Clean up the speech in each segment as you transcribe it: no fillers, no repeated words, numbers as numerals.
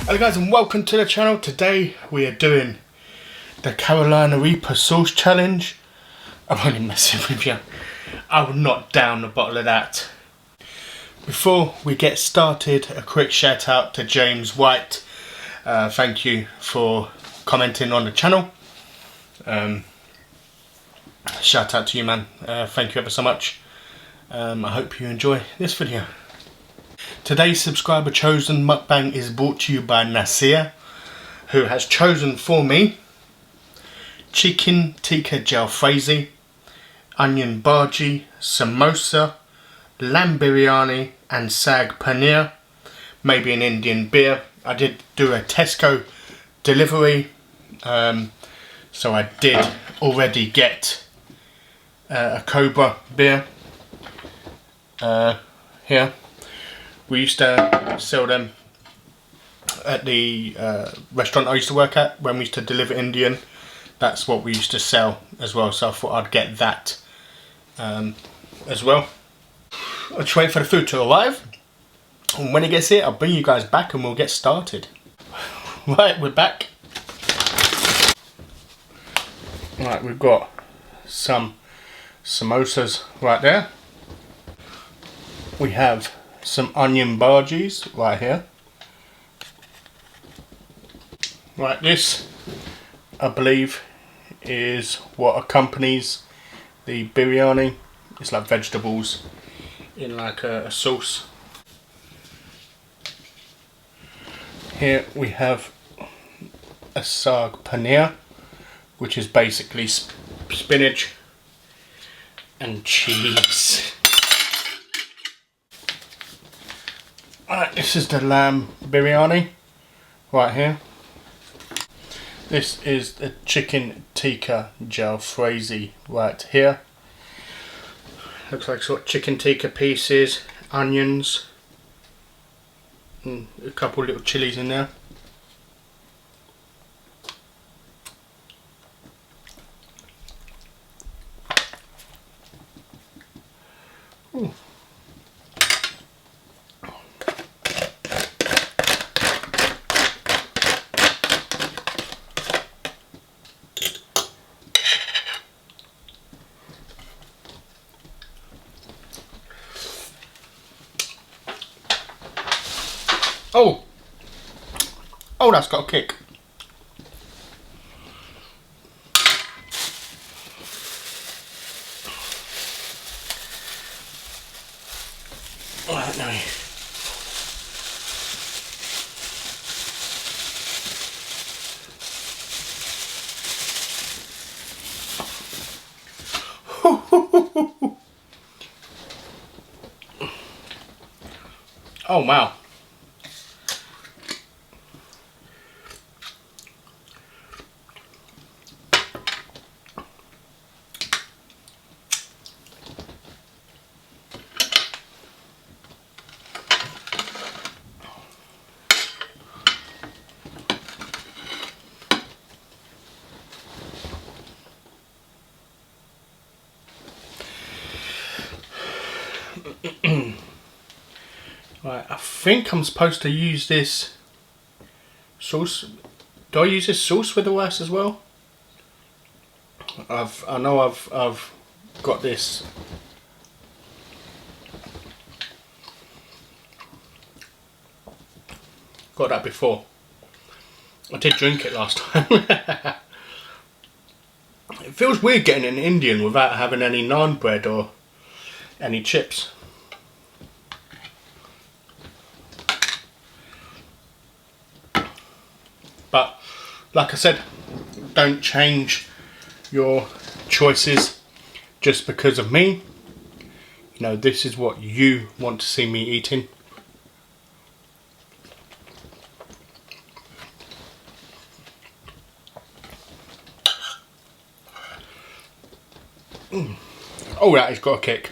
Hello guys and welcome to the channel. Today we are doing the Carolina Reaper sauce challenge. I'm only messing with you. I will not down a bottle of that. Before we get started, a quick shout out to James White. Thank you for commenting on the channel. Shout out to you, man. Thank you ever so much. I hope you enjoy this video. Today's subscriber chosen mukbang is brought to you by Nasir, who has chosen for me chicken tikka jalfrezi, onion bhaji, samosa, lamb biryani and sag paneer, maybe an Indian beer. I did do a Tesco delivery, so I did already get a Cobra beer here. We used to sell them at the restaurant I used to work at when we used to deliver Indian. That's what we used to sell as well, so I thought I'd get that as well. I'll just wait for the food to arrive, and when it gets here I'll bring you guys back and we'll get started. Right, we're back. Right, we've got some samosas right there. We have some onion bhajis right here. Right, this I believe is what accompanies the biryani. It's like vegetables in like a sauce. Here we have a sag paneer, which is basically spinach and cheese. Alright, this is the lamb biryani right here. This is the chicken tikka jalfrezi right here. Looks like sort of chicken tikka pieces, onions, and a couple little chilies in there. Ooh. Oh, that's got a kick. Alright, now. Oh wow. Right, I think I'm supposed to use this sauce. Do I use this sauce with the rice as well? I know I've got this. Got that before. I did drink it last time. It feels weird getting an Indian without having any naan bread or any chips. But like I said, don't change your choices just because of me. You know, this is what you want to see me eating. Oh, that has got a kick.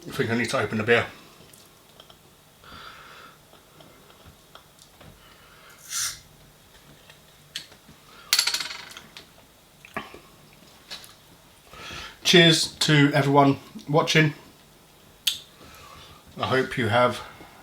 I think I need to open the beer. cheers to everyone watching. I hope you have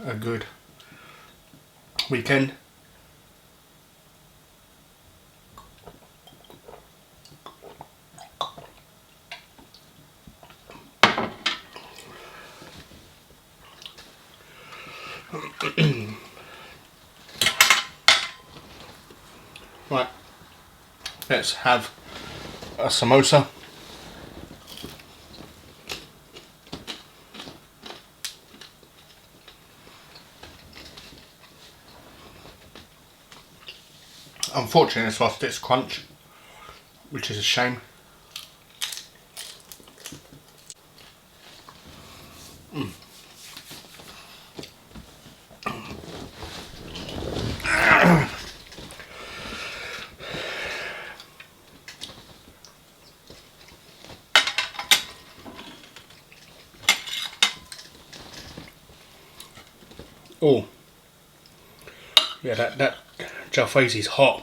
a good weekend. Right, let's have a samosa. Unfortunately, it's lost its crunch, which is a shame. Oh, yeah, that jalfrezi's hot.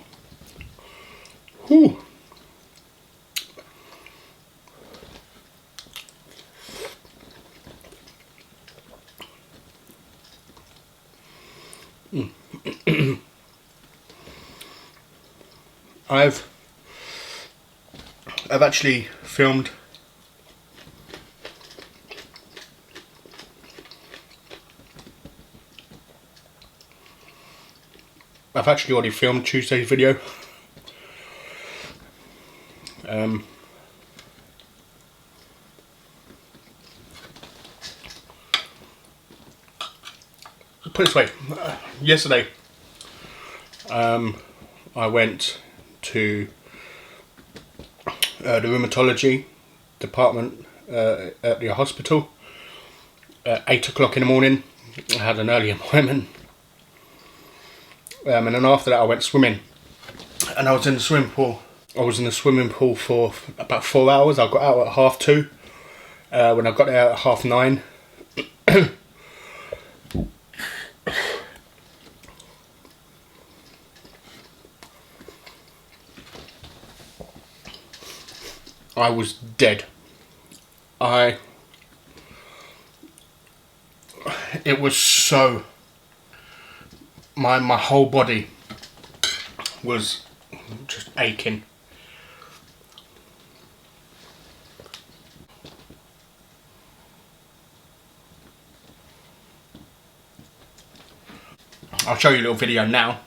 Whew. I've actually filmed already filmed Tuesday's video. Put it this way, yesterday I went to the rheumatology department at the hospital at 8 o'clock in the morning. I had an early appointment, and then after that I went swimming, and I was in the swimming pool. I was in the swimming pool for about 4 hours. I got out at 2:30. When I got there at 9:30, I was dead. It was so, my whole body was just aching. I'll show you a little video now.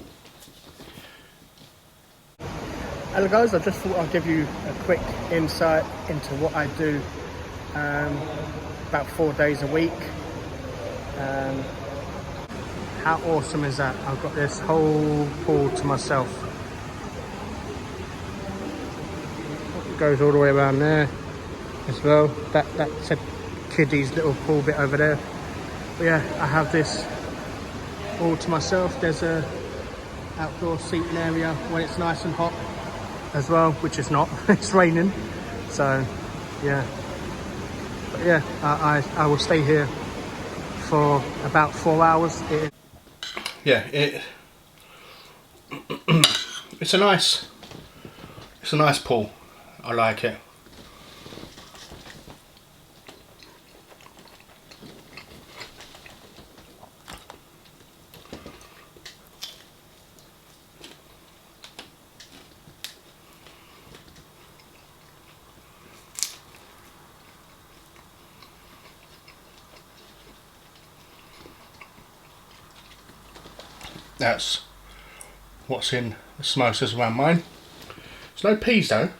Hello guys, I just thought I'd give you a quick insight into what I do about 4 days a week. How awesome is that? I've got this whole pool to myself. It goes all the way around there as well. That's a kiddie's little pool bit over there. But yeah, I have this all to myself. There's a outdoor seating area when it's nice and hot as well, which is not. It's raining, so yeah. But yeah, I will stay here for about 4 hours. It's a nice pool. I like it. That's what's in the samosas around mine. There's no peas though.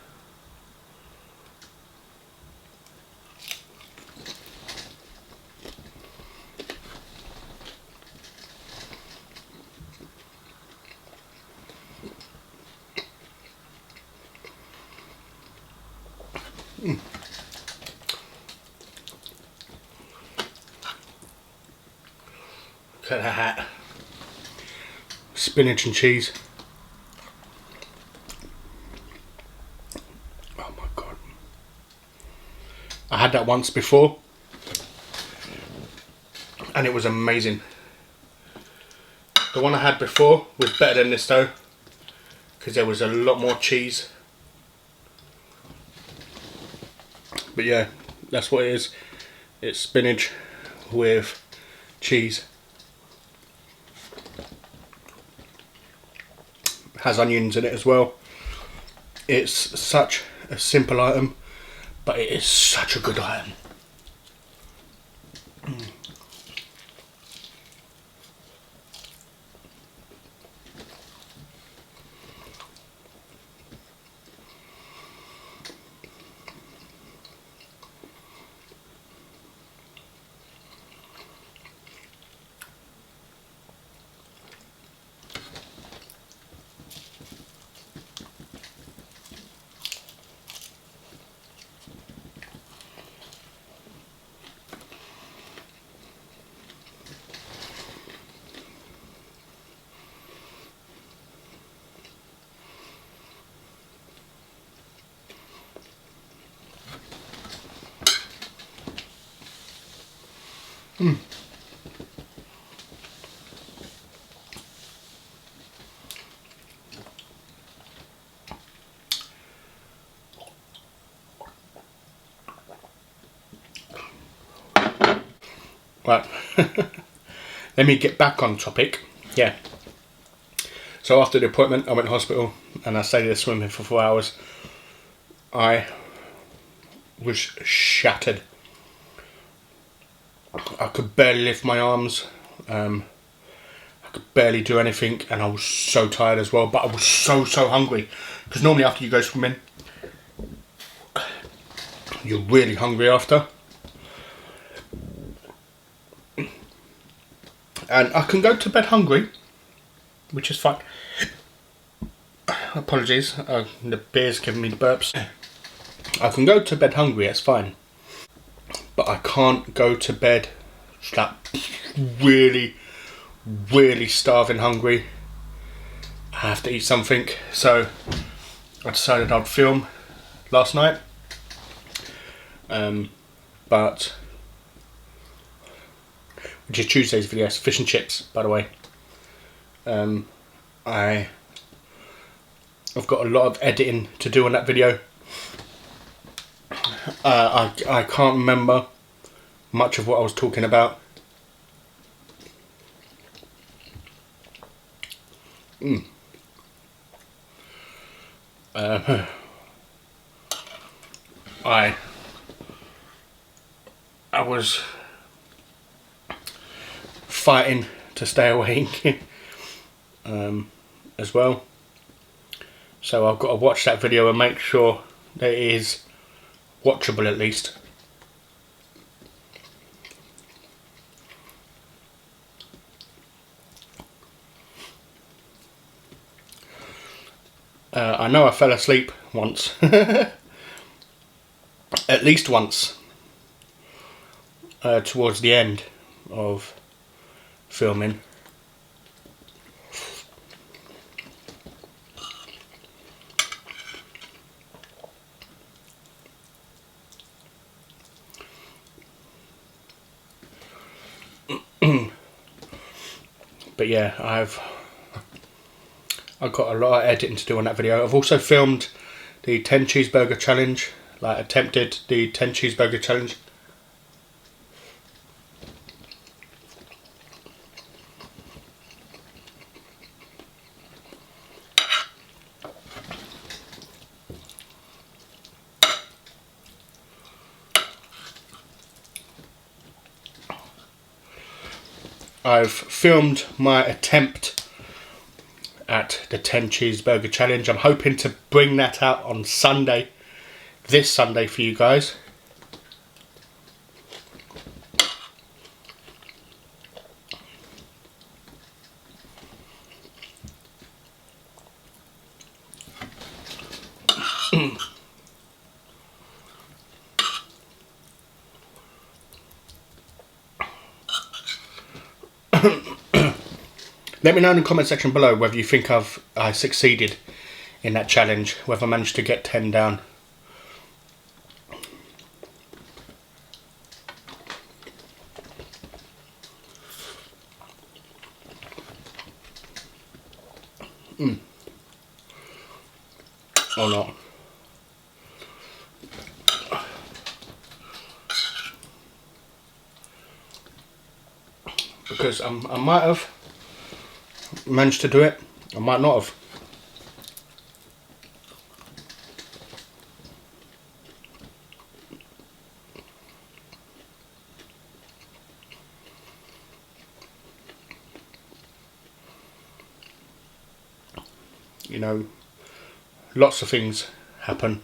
Look at that. Spinach and cheese. Oh my god. I had that once before and it was amazing. The one I had before was better than this though, because there was a lot more cheese. But yeah, that's what it is. It's spinach with cheese. Has onions in it as well. It's such a simple item, but it is such a good item. Right, let me get back on topic. Yeah. So after the appointment, I went to hospital and I stayed there swimming for 4 hours. I was shattered. I could barely lift my arms. I could barely do anything, and I was so tired as well. But I was so hungry, because normally after you go swimming, you're really hungry after. And I can go to bed hungry, which is fine. Apologies, the beer's giving me the burps. I can go to bed hungry, that's fine. But I can't go to bed like really starving hungry. I have to eat something. So I decided I'd film last night. But which is Tuesday's video, it's fish and chips, by the way. I've got a lot of editing to do on that video. I can't remember much of what I was talking about. I was fighting to stay awake as well, so I've got to watch that video and make sure that it is watchable at least. I know I fell asleep once, at least once, towards the end of filming. But yeah, I've got a lot of editing to do on that video. I've also filmed the 10 cheeseburger challenge, like attempted the 10 cheeseburger challenge. I've filmed my attempt at the 10 cheeseburger challenge. I'm hoping to bring that out on Sunday, this Sunday, for you guys. Let me know in the comment section below whether you think I succeeded in that challenge, whether I managed to get 10 down. Or not. because I might have managed to do it, I might not have. You know, lots of things happen,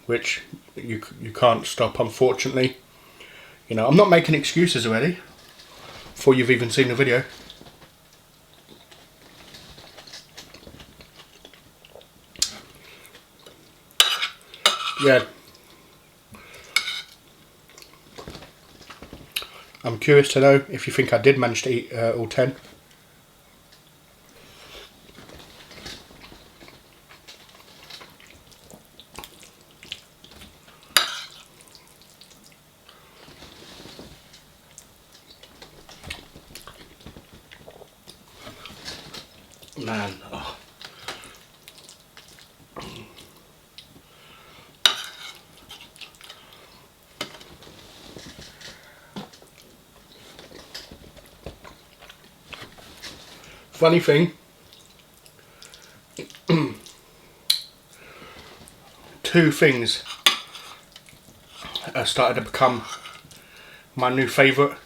which you can't stop, unfortunately. You know, I'm not making excuses already before you've even seen the video. Yeah, I'm curious to know if you think I did manage to eat all 10. Man, oh. Funny thing, two things started to become my new favourite.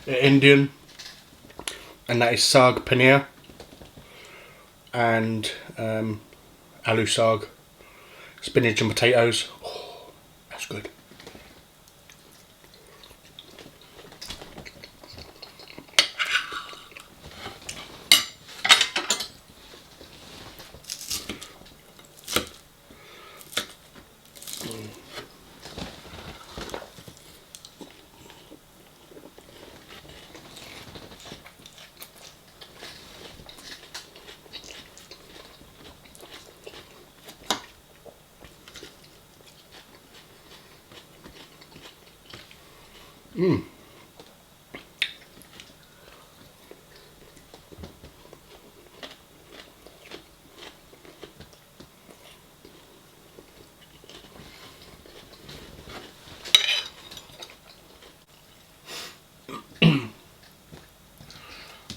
Indian, and that is saag paneer and aloo saag, spinach and potatoes. Oh, that's good.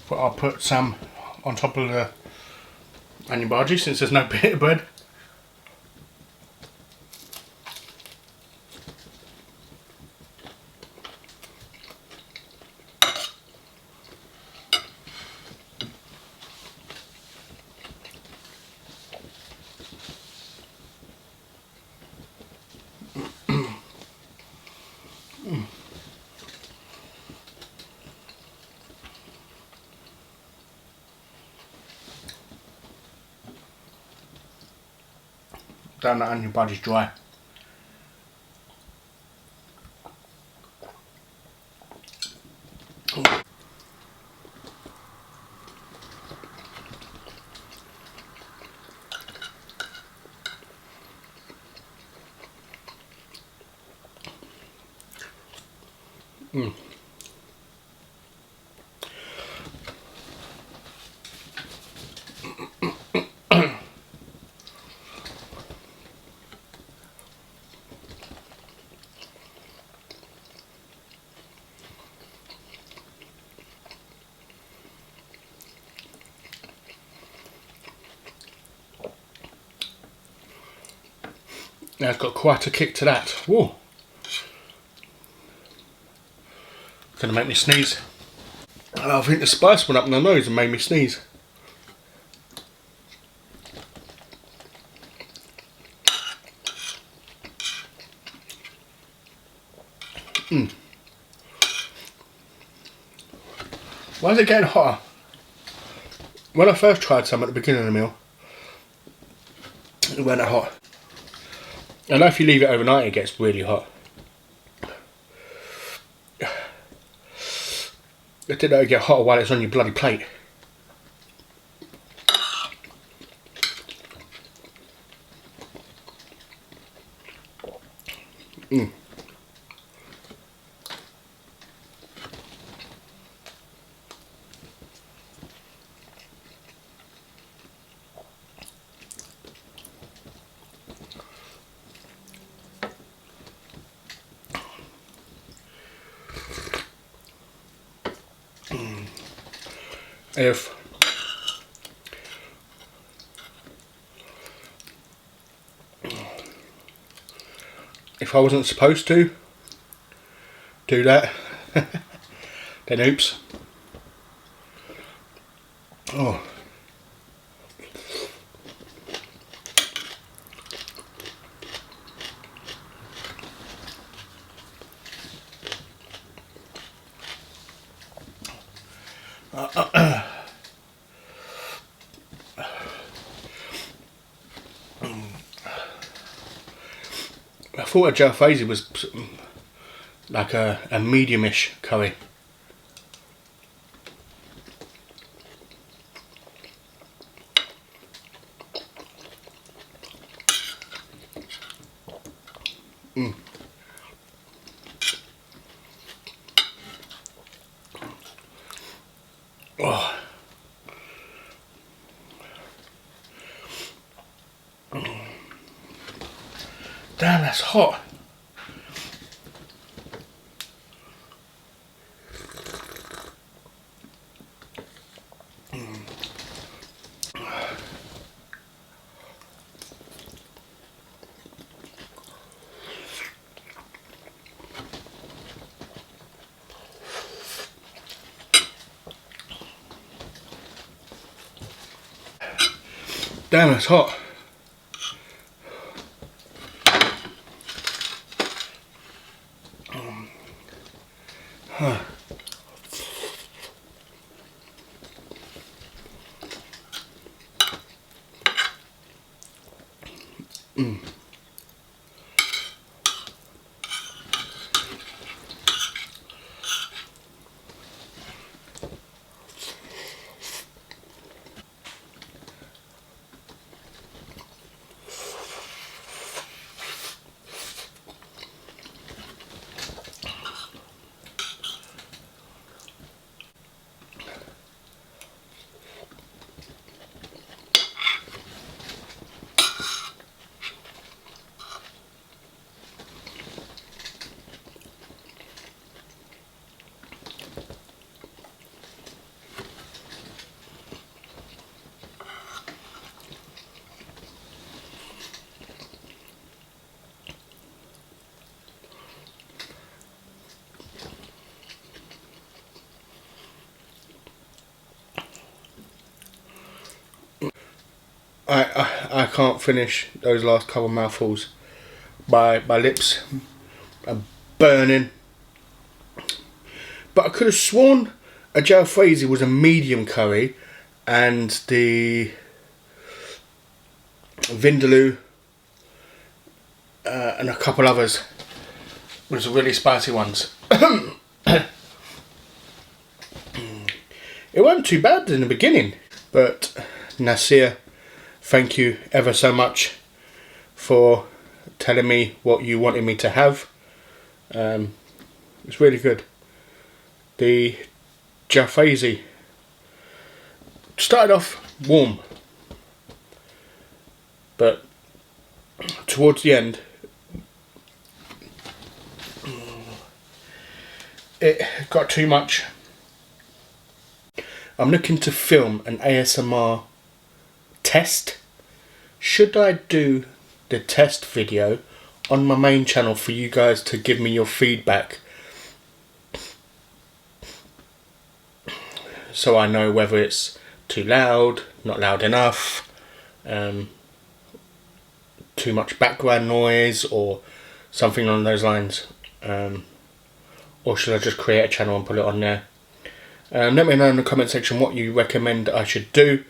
But I'll put some on top of the onion bhaji since there's no pita bread. Damn, that onion bhaji's dry. Now it's got quite a kick to that. Whoa. Gonna make me sneeze. I think the spice went up my nose and made me sneeze. Why is it getting hotter? When I first tried some at the beginning of the meal, it went hot. I know if you leave it overnight it gets really hot. I didn't know it'd get hotter while it's on your bloody plate. If I wasn't supposed to do that, then oops. Oh. I thought a jalfrezi was like a medium-ish curry. Oh. Damn, that's hot. Damn, it's hot. I can't finish those last couple of mouthfuls. My lips are burning. But I could have sworn a jalfrezi was a medium curry and the vindaloo and a couple others was really spicy ones. It wasn't too bad in the beginning, but Nasir, thank you ever so much for telling me what you wanted me to have. It's really good. The jalfrezi started off warm, but towards the end it got too much. I'm looking to film an ASMR test. Should I do the test video on my main channel for you guys to give me your feedback, so I know whether it's too loud, not loud enough, too much background noise or something along those lines, or should I just create a channel and put it on there? Let me know in the comment section what you recommend I should do,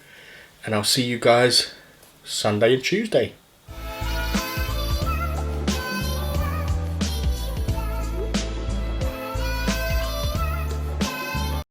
and I'll see you guys Sunday and Tuesday.